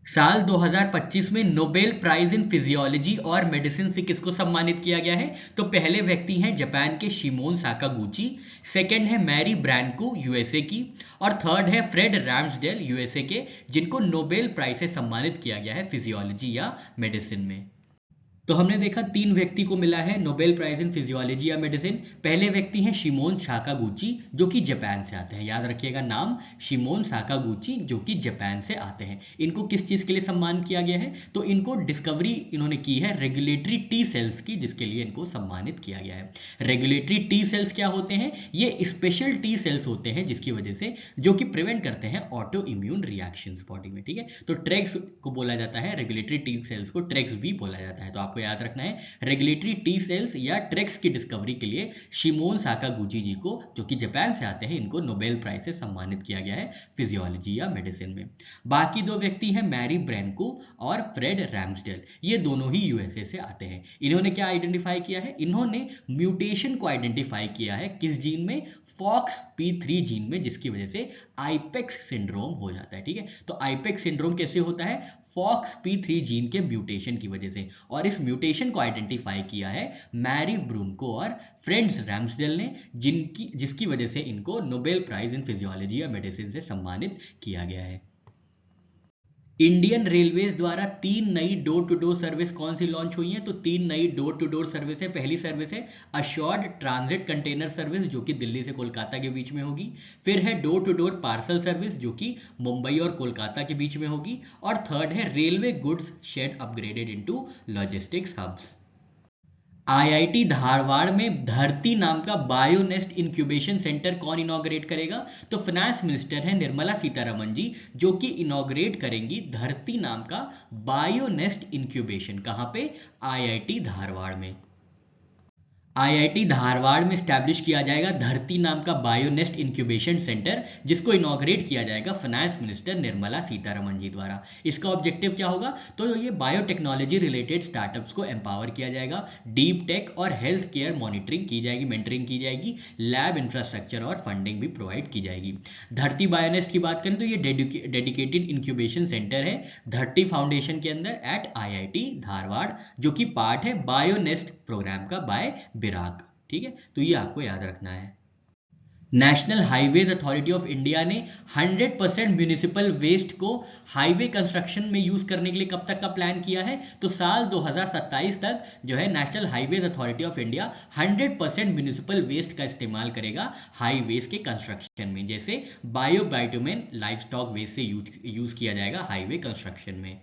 साल 2025 में Nobel prize in physiology और मेडिसिन से किसको सम्मानित किया गया है? तो पहले व्यक्ति हैं जापान के शिमोन साकागुची, सेकंड है मैरी ब्रैनको यूएसए की, और थर्ड है फ्रेड रैम्सडेल यूएसए के, जिनको नोबेल प्राइज से सम्मानित किया गया है फिजियोलॉजी या मेडिसिन में। तो हमने देखा तीन व्यक्ति को मिला है नोबेल प्राइज इन फिजियोलॉजी या मेडिसिन। पहले व्यक्ति हैं शिमोन साकागुची जो कि जापान से आते हैं, याद रखिएगा नाम, शिमोन साकागुची जो कि जापान से आते हैं। इनको किस चीज के लिए सम्मान किया गया है? तो इनको डिस्कवरी इन्होंने की है रेगुलेटरी टी सेल्स की, जिसके लिए इनको सम्मानित किया गया है। रेगुलेटरी टी सेल्स क्या होते हैं? ये स्पेशल टी सेल्स होते हैं जिसकी वजह से जो कि प्रिवेंट करते हैं ऑटो इम्यून रिएक्शंस बॉडी में, ठीक है। तो ट्रेग्स को बोला जाता है, रेगुलेटरी टी सेल्स को ट्रेग्स भी बोला जाता है। तो आपको याद रखना है रेगुलेटरी टी सेल्स या ट्रेक्स की डिस्कवरी के लिए शिमोन साकागुची जी को, जो कि जापान से आते हैं, इनको नोबेल प्राइज से सम्मानित किया गया है फिजियोलॉजी या मेडिसिन में। बाकी दो व्यक्ति हैं मैरी ब्रैनको और फ्रेड रैम्सडेल, ये दोनों ही यूएसए से आते हैं। इन्होंने क्या आइडेंटिफाई किया है? इन्होंने म्यूटेशन को आइडेंटिफाई किया है किस जीन में? FOXP3 जीन में, जिसकी वजह से आइपेक्स सिंड्रोम हो जाता है, ठीक है। तो आइपेक्स सिंड्रोम कैसे होता है? FOXP3 जीन के म्यूटेशन की वजह से, और इस म्यूटेशन को आइडेंटिफाई किया है मैरी ब्रूनको और फ्रेड्स रैम्सडेल ने, जिसकी वजह से इनको नोबेल प्राइज इन फिजियोलॉजी या मेडिसिन से सम्मानित किया गया है। इंडियन रेलवेज द्वारा 3 नई डोर टू डोर सर्विस कौन सी लॉन्च हुई है? तो 3 नई डोर टू डोर सर्विस है। पहली सर्विस है अश्योर्ड ट्रांजिट कंटेनर सर्विस, जो कि दिल्ली से कोलकाता के बीच में होगी। फिर है door to door parcel service, जो कि मुंबई और कोलकाता के बीच में होगी। और थर्ड है railway goods shed upgraded into logistics hubs. IIT Dharwad में धरती नाम का बायोनेस्ट इंक्यूबेशन सेंटर कौन इनॉग्रेट करेगा? तो फाइनेंस मिनिस्टर है निर्मला सीतारमण जी, जो कि इनॉग्रेट करेंगी धरती नाम का बायोनेस्ट इंक्यूबेशन। कहां पे? आईआईटी धारवाड़ में। आईआईटी धारवाड़ में स्टैब्लिश किया जाएगा धरती नाम का बायोनेस्ट इंक्यूबेशन सेंटर, जिसको इनॉग्रेट किया जाएगा फाइनेंस मिनिस्टर निर्मला सीतारमण जी द्वारा। इसका ऑब्जेक्टिव क्या होगा? तो ये बायोटेक्नोलॉजी रिलेटेड स्टार्टअप्स को एम्पावर किया जाएगा, डीप टेक और हेल्थ केयर मॉनिटरिंग की जाएगी, मेंटरिंग की जाएगी, लैब इंफ्रास्ट्रक्चर और फंडिंग भी प्रोवाइड की जाएगी। धरती बायोनेस्ट की बात करें तो ये डेडिकेटेड इंक्यूबेशन सेंटर है धरती फाउंडेशन के अंदर एट आईआईटी धारवाड़, जो कि पार्ट है बायोनेस्ट प्रोग्राम का बाय बिराक, ठीक है। तो ये आपको याद रखना है। National Highways Authority of India ने 100% म्यूनिसिपल वेस्ट को हाईवे कंस्ट्रक्शन में यूज करने के लिए कब तक का प्लान किया है? तो साल 2027 तक जो है National Highways Authority of India 100% municipal waste का इस्तेमाल करेगा हाईवेज के कंस्ट्रक्शन में, जैसे बायोबाइटुमेन लाइव स्टॉक वेस्ट से यूज किया जाएगा हाईवे कंस्ट्रक्शन में।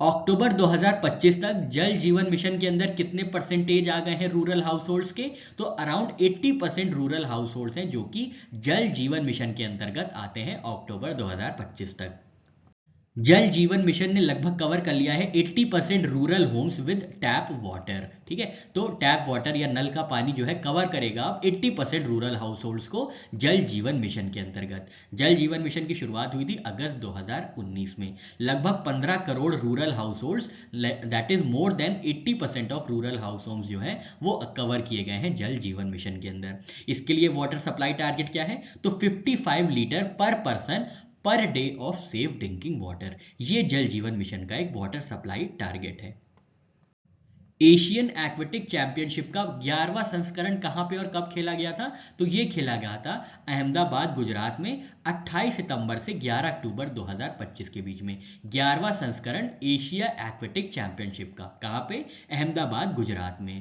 अक्टूबर 2025 तक जल जीवन मिशन के अंदर कितने परसेंटेज आ गए हैं रूरल हाउस होल्ड्स के? तो अराउंड 80% रूरल हाउस होल्ड्स हैं जो कि जल जीवन मिशन के अंतर्गत आते हैं अक्टूबर 2025 तक। जल जीवन मिशन ने लगभग कवर कर लिया है 80% rural homes with tap water, ठीक है। तो टैप वाटर या नल का पानी जो है कवर करेगा अब 80% रूरल हाउस होल्ड्स को जल जीवन मिशन के अंतर्गत। जल जीवन मिशन की शुरुआत हुई थी अगस्त 2019 में। लगभग 15 crore rural households, that is more than 80% ऑफ रूरल हाउस होम्स जो है वो कवर किए गए हैं जल जीवन मिशन के अंदर। इसके लिए वाटर सप्लाई टारगेट क्या है? तो 55 लीटर पर person per day of safe drinking water, ये जल जीवन मिशन का एक वाटर सप्लाई टारगेट है। एशियन एक्वेटिक चैंपियनशिप का 11वां संस्करण कहां पे और कब खेला गया था? तो ये खेला गया था अहमदाबाद गुजरात में 28 सितंबर से 11 अक्टूबर 2025 के बीच में। 11वां संस्करण एशिया एक्वेटिक चैंपियनशिप का कहां पे? अहमदाबाद गुजरात में।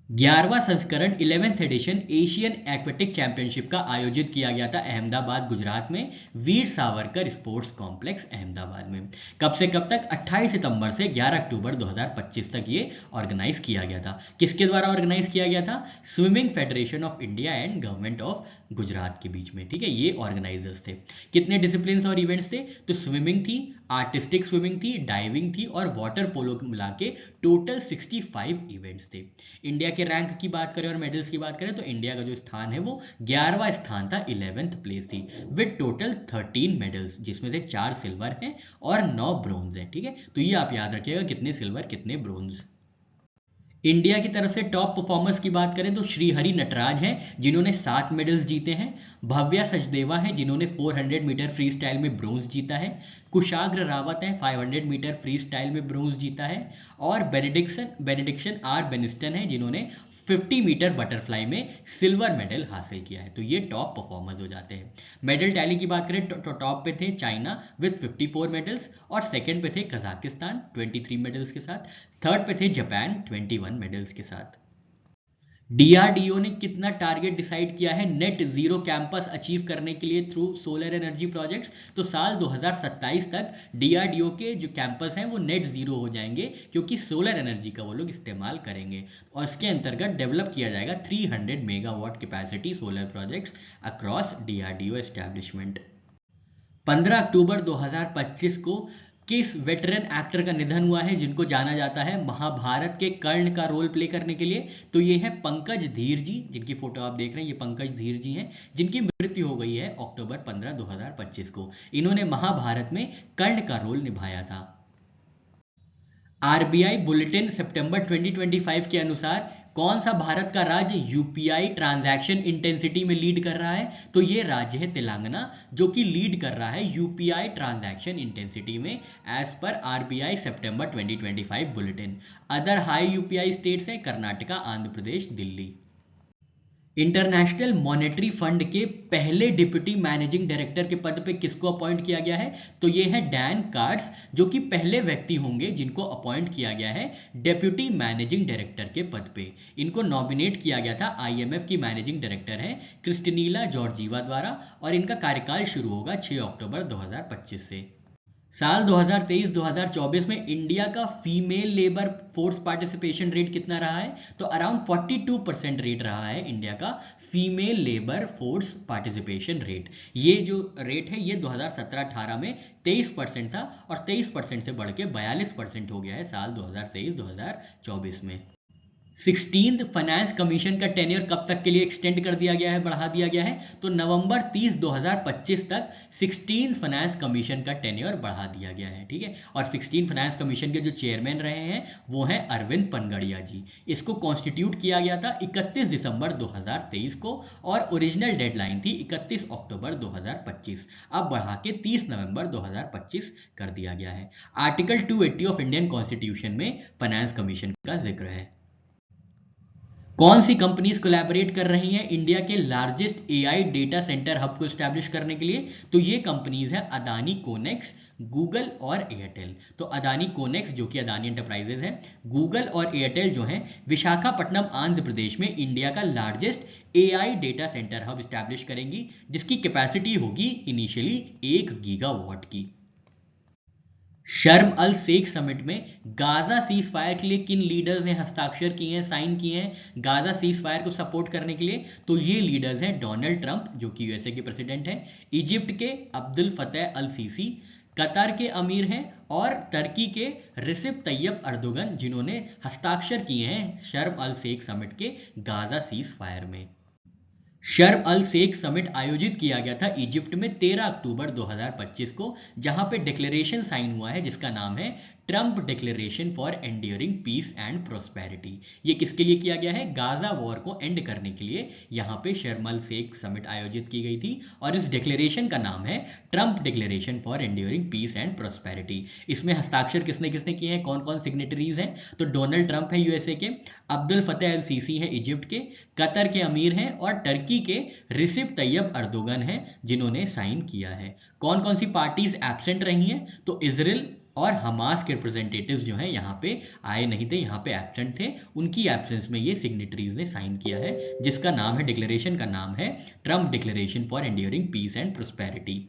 11वां संस्करण 11th addition Asian aquatic championship का आयोजित किया गया था अहमदाबाद गुजरात में, वीर सावरकर स्पोर्ट्स कॉम्प्लेक्स अहमदाबाद में। कब से कब तक? 28 सितंबर से 11 अक्टूबर 2025 तक ये ऑर्गेनाइज किया गया था। किसके द्वारा ऑर्गेनाइज किया गया था? Swimming federation of India and government of Gujarat के बीच में, ठीक है। ये ऑर्गेनाइजर्स थे। कितने डिसिप्लिन और इवेंट्स थे? तो स्विमिंग थी, आर्टिस्टिक स्विमिंग थी, डाइविंग थी और वाटर पोलो मिला के टोटल 65 इवेंट्स थे। इंडिया के रैंक की बात करें और मेडल्स की बात करें तो इंडिया का जो स्थान है वो 11वां स्थान था, 11th प्लेस थी विद टोटल 13 मेडल्स, जिसमें से 4 सिल्वर हैं और 9 ब्रोंज हैं, ठीक है। तो ये आप याद रखिएगा कितने सिल्वर कितने ब्रोंज। इंडिया की तरफ से टॉप परफॉर्मर्स की बात करें तो श्रीहरि नटराज हैं जिन्होंने 7 मेडल्स जीते हैं, भव्या सचदेवा हैं जिन्होंने 400 मीटर फ्री स्टाइल में ब्रोंज जीता है, कुशाग्र रावत हैं, 500 मीटर फ्री स्टाइल में ब्रोंज जीता है। और बेनेडिक्शन आर बेनिस्टन है जिन्होंने 50 मीटर बटरफ्लाई में सिल्वर मेडल हासिल किया है। तो ये टॉप परफॉर्मर्स हो जाते हैं। मेडल टैली की बात करें तो टॉप पे थे चाइना विद 54 मेडल्स, और सेकंड पे थे कजाकिस्तान 23 मेडल्स के साथ, थर्ड पे थे जापान 21 मेडल्स के साथ। डीआरडीओ ने कितना टारगेट डिसाइड किया है नेट जीरो कैंपस अचीव करने के लिए थ्रू सोलर एनर्जी प्रोजेक्ट्स? तो साल 2027 तक डीआरडीओ के जो कैंपस हैं वो नेट जीरो हो जाएंगे, क्योंकि सोलर एनर्जी का वो लोग इस्तेमाल करेंगे। और इसके अंतर्गत डेवलप किया जाएगा 300 megawatt capacity solar projects across DRDO establishment. 15 अक्टूबर 2025 को किस वेटरन एक्टर का निधन हुआ है जिनको जाना जाता है महाभारत के कर्ण का रोल प्ले करने के लिए? तो ये है पंकज धीर जी, जिनकी फोटो आप देख रहे हैं, ये पंकज धीर जी हैं, जिनकी मृत्यु हो गई है अक्टूबर 15 2025 को। इन्होंने महाभारत में कर्ण का रोल निभाया था। आरबीआई बुलेटिन सितंबर 2025 के अनुसार कौन सा भारत का राज्य यूपीआई ट्रांजैक्शन इंटेंसिटी में लीड कर रहा है? तो ये राज्य है तेलंगाना, जो कि लीड कर रहा है यूपीआई ट्रांजैक्शन इंटेंसिटी में, एज पर आरबीआई सितंबर 2025 bulletin. Other high UPI states हैं Karnataka, Andhra Pradesh, Delhi. International Monetary fund के पहले डिप्टी मैनेजिंग डायरेक्टर के पद पे किसको अपॉइंट किया गया है? तो ये है डैन कार्ड्स, जो कि पहले व्यक्ति होंगे जिनको अपॉइंट किया गया है डिप्टी मैनेजिंग डायरेक्टर के पद पे। इनको नॉमिनेट किया गया था आईएमएफ की मैनेजिंग डायरेक्टर हैं क्रिस्टिनीला जॉर्जीवा द्वारा, और इनका कार्यकाल शुरू होगा 6 अक्टूबर 2025 से। साल 2023-2024 में इंडिया का female labour force participation rate कितना रहा है? तो अराउंड 42% रेट रहा है इंडिया का female labour force participation rate. ये जो रेट है ये 2017-18 में 23% था, और 23% से बढ़ के 42% हो गया है साल 2023-2024 में। 16th फाइनेंस कमीशन का टेन्योर कब तक के लिए एक्सटेंड कर दिया गया है, बढ़ा दिया गया है? तो नवंबर 30 2025 तक 16th फाइनेंस कमीशन का टेन्योर बढ़ा दिया गया है। ठीक है, और 16th फाइनेंस कमीशन के जो चेयरमैन रहे हैं वो हैं अरविंद पनगड़िया जी। इसको कॉन्स्टिट्यूट किया गया था 31 दिसंबर 2023 को, और ओरिजिनल डेडलाइन थी 31 अक्टूबर 2025। अब बढ़ा के 30 नवंबर 2025 कर दिया गया है। आर्टिकल 280 ऑफ इंडियन कॉन्स्टिट्यूशन में फाइनेंस कमीशन का जिक्र है। कौन सी कंपनीज कोलैबोरेट कर रही हैं इंडिया के largest AI data centre hub को स्टैब्लिश करने के लिए? तो ये कंपनीज हैं अदानी कोनेक्स, गूगल और एयरटेल। तो अदानी कोनेक्स जो कि अदानी एंटरप्राइजेज है, गूगल और एयरटेल जो हैं विशाखापट्टनम आंध्र प्रदेश में इंडिया का largest AI data centre hub establish करेंगी, जिसकी कैपेसिटी होगी इनिशियली 1 गीगावाट की। शर्म अल शेख समिट में गाजा सीज फायर के लिए किन लीडर्स ने हस्ताक्षर किए हैं, साइन किए हैं गाजा सीज फायर को सपोर्ट करने के लिए? तो ये लीडर्स हैं डोनाल्ड ट्रंप जो कि यूएसए के प्रेसिडेंट हैं, इजिप्ट के अब्दुल फतेह अल सीसी, कतर के अमीर हैं, और तुर्की के रिसेप तैयब अर्दोगन, जिन्होंने हस्ताक्षर किए हैं शर्म अल शेख समिट के गाजा सीज फायर में। शर्म अल शेख समिट आयोजित किया गया था इजिप्ट में 13 अक्टूबर 2025 को, जहां पे डिक्लेरेशन साइन हुआ है जिसका नाम है Trump declaration for enduring peace and prosperity. ये किसके लिए किया गया है? गाजा वॉर को एंड करने के लिए यहाँ पे शर्म अल शेख समिट आयोजित की गई थी, और इस डिक्लेरेशन का नाम है Trump declaration for enduring peace and prosperity. इसमें हस्ताक्षर किसने किसने किए हैं, कौन कौन सिग्नेटरीज हैं? तो डोनाल्ड ट्रंप है यूएसए के, अब्दुल फतेह अल सीसी है इजिप्ट के, कतर के अमीर हैं, और तुर्की के रिसेप तैयब अर्दोगन हैं जिन्होंने साइन किया है। कौन कौन सी पार्टीज एब्सेंट रही हैं? तो इजराइल और हमास के रिप्रेजेंटेटिव्स जो हैं यहाँ पे आए नहीं थे, यहाँ पे एब्सेंट थे। उनकी एब्सेंस में ये सिग्नेटरीज ने साइन किया है, जिसका नाम है, डिक्लेरेशन का नाम है Trump declaration for enduring peace and prosperity.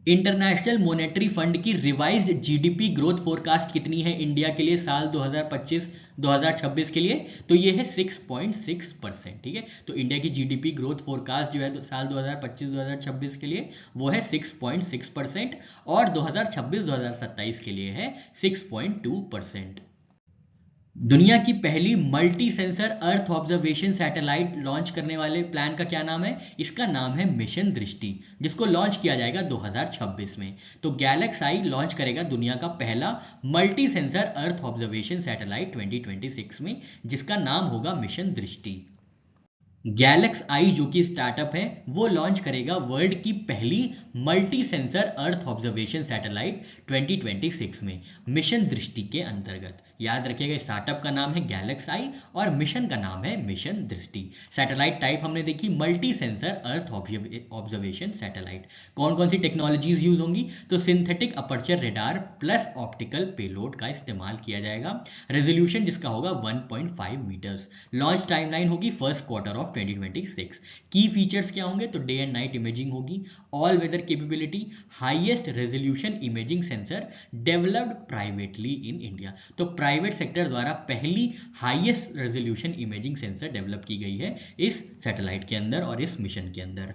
International Monetary Fund की रिवाइज्ड जीडीपी ग्रोथ फोरकास्ट कितनी है इंडिया के लिए साल 2025-2026 के लिए? तो ये है 6.6%। ठीक है, तो इंडिया की जीडीपी ग्रोथ फोरकास्ट जो है साल 2025-2026 के लिए वो है 6.6%, और 2026-2027 के लिए है 6.2%। दुनिया की पहली multi sensor earth observation satellite launch करने वाले प्लान का क्या नाम है? इसका नाम है मिशन दृष्टि, जिसको लॉन्च किया जाएगा 2026 में। तो गैलेक्साई लॉन्च करेगा दुनिया का पहला multi sensor earth observation satellite 2026 में, जिसका नाम होगा मिशन दृष्टि। गैलेक्स आई जो कि स्टार्टअप है वो लॉन्च करेगा वर्ल्ड की पहली multi sensor earth observation satellite 2026 में मिशन दृष्टि के अंतर्गत। याद रखिएगा स्टार्टअप का नाम है गैलेक्स आई और मिशन का नाम है मिशन दृष्टि। सैटेलाइट टाइप हमने देखी multi sensor earth observation satellite. कौन कौन सी टेक्नोलॉजीज यूज होंगी, तो synthetic aperture radar plus optical payload का इस्तेमाल किया जाएगा। रेजोल्यूशन जिसका होगा 1.5 मीटर्स। लॉन्च टाइमलाइन होगी first quarter of 2026। Key features क्या होंगे, तो डे एंड नाइट इमेजिंग होगी, all weather capability, highest resolution imaging sensor developed privately in India. तो प्राइवेट सेक्टर द्वारा पहली highest resolution imaging sensor develop की गई है इस सैटेलाइट के अंदर और इस मिशन के अंदर।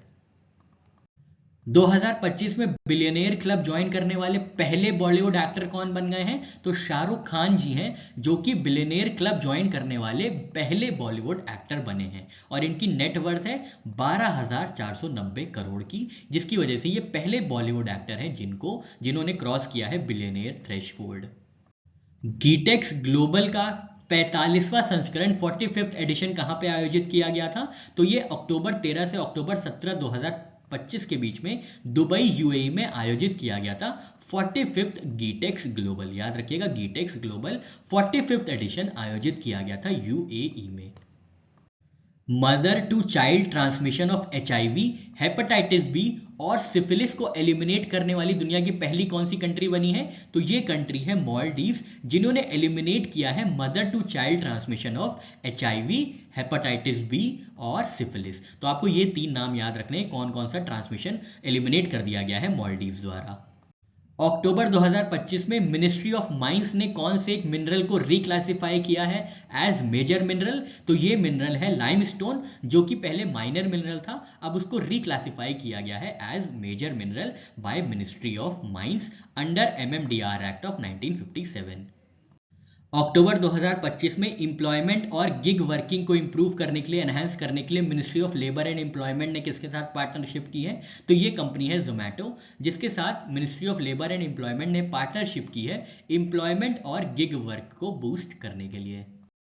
2025 में बिलियनेयर क्लब ज्वाइन करने वाले पहले बॉलीवुड एक्टर कौन बन गए हैं, तो शाहरुख खान जी हैं जो कि बिलियनेयर क्लब ज्वाइन करने वाले पहले बॉलीवुड एक्टर बने हैं और इनकी नेटवर्थ है 12,490 करोड़ की, जिसकी वजह से ये पहले बॉलीवुड एक्टर हैं जिन्होंने क्रॉस किया है बिलियनेयर थ्रेशहोल्ड। गीटेक्स ग्लोबल का 45वां संस्करण 45th एडिशन कहां पे आयोजित किया गया था, तो ये अक्टूबर 13 से अक्टूबर 17 2025 के बीच में दुबई यूएई में आयोजित किया गया था। 45th गीटेक्स ग्लोबल, याद रखिएगा गीटेक्स ग्लोबल 45th एडिशन आयोजित किया गया था यूएई में। Mother to child transmission of HIV, hepatitis B और सिफिलिस को एलिमिनेट करने वाली दुनिया की पहली कौन सी कंट्री बनी है, तो ये कंट्री है मालदीव्स, जिन्होंने एलिमिनेट किया है mother to child transmission of HIV, hepatitis B और सिफिलिस। तो आपको ये तीन नाम याद रखने हैं कौन कौन सा ट्रांसमिशन एलिमिनेट कर दिया गया है मालदीव्स द्वारा। अक्टूबर 2025 में मिनिस्ट्री ऑफ माइंस ने कौन से एक मिनरल को रिक्लासिफाई किया है एज मेजर मिनरल, तो ये मिनरल है लाइमस्टोन, जो कि पहले माइनर मिनरल था, अब उसको रिक्लासिफाई किया गया है as major mineral by ministry of mines under MMDR act of 1957। अक्टूबर 2025 में एम्प्लॉयमेंट और गिग वर्किंग को इंप्रूव करने के लिए, एनहांस करने के लिए ministry of labour and employment ने किसके साथ पार्टनरशिप की है, तो ये कंपनी है जोमेटो, जिसके साथ ministry of labour and employment ने पार्टनरशिप की है एम्प्लॉयमेंट और गिग वर्क को बूस्ट करने के लिए।